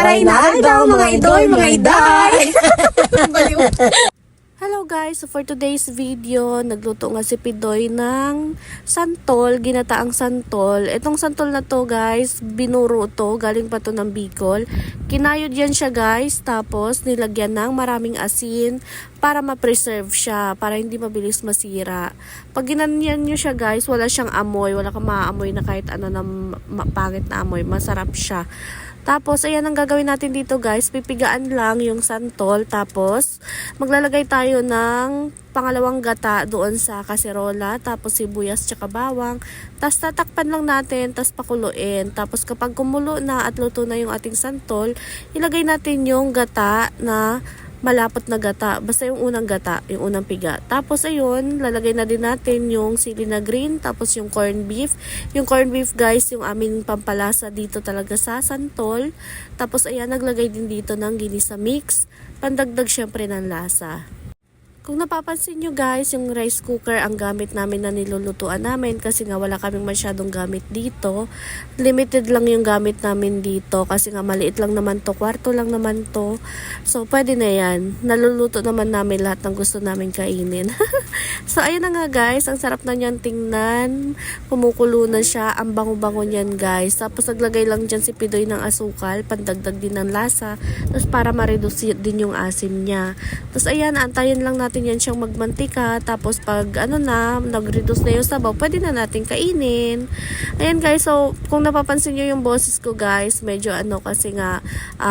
Reynaldo, mga idoy, mga iday. Hello guys, so for today's video, nagluto nga si Pidoy ng santol, ginataang santol. Itong santol na to guys, binuro to, galing pa to ng Bicol. Kinayod yan siya guys, tapos nilagyan ng maraming asin para ma-preserve siya, para hindi mabilis masira. Pag ginanyan nyo siya guys, wala siyang amoy, wala kang maaamoy na kahit ano na pangit na amoy, masarap siya. Tapos, ayan ang gagawin natin dito guys. Pipigaan lang yung santol. Tapos, maglalagay tayo ng pangalawang gata doon sa kaserola. Tapos, sibuyas tsaka bawang. Tapos, tatakpan lang natin. Tapos, pakuluin. Tapos, kapag kumulo na at luto na yung ating santol, ilagay natin yung gata na malapot na gata. Basta yung unang gata, yung unang piga. Tapos ayun, lalagay na din natin yung sili na green, tapos yung corned beef. Yung corned beef guys, yung aming pampalasa dito talaga sa santol. Tapos ayan, naglagay din dito ng ginisa mix. Pandagdag syempre ng lasa. Kung napapansin nyo guys, yung rice cooker ang gamit namin na nilulutuan namin kasi nga wala kaming masyadong gamit dito. Limited lang yung gamit namin dito kasi nga maliit lang naman to, kwarto lang naman to. So pwede na yan. Naluluto naman namin lahat ng gusto namin kainin. So ayun na nga guys, ang sarap na niyan tingnan. Kumukulo na siya, ang bango-bango niyan guys. Tapos naglagay lang dyan si Pidoy ng asukal, pandagdag din ng lasa. Tapos para ma-reduce din yung asim niya. Tapos ayan, antayin lang natin yan siyang magmantika. Tapos pag ano na, nag-reduce na yung sabaw, pwede na natin kainin. Ayan guys, so kung napapansin nyo yung boses ko guys, medyo ano kasi nga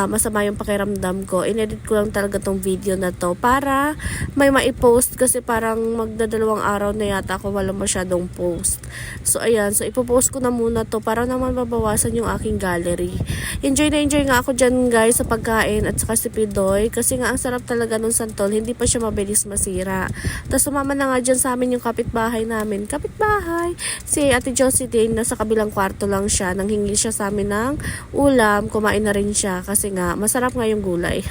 masama yung pakiramdam ko. Inedit ko lang talaga tong video na to para may maipost kasi parang magdadalawang araw na yata ako wala masyadong post. So ayan, so ipopost ko na muna to para naman mabawasan yung aking gallery. Enjoy na enjoy nga ako dyan guys sa pagkain at saka si Pidoy kasi nga ang sarap talaga ng santol, hindi pa siya mabilis masira. Tapos sumama na nga dyan sa amin yung kapitbahay namin. Kapitbahay! Si Ate Josie din, nasa kabilang kwarto lang siya. Nanghingi siya sa amin ng ulam. Kumain na rin siya kasi nga masarap nga yung gulay.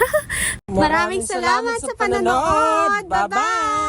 Maraming salamat sa panonood. Bye-bye!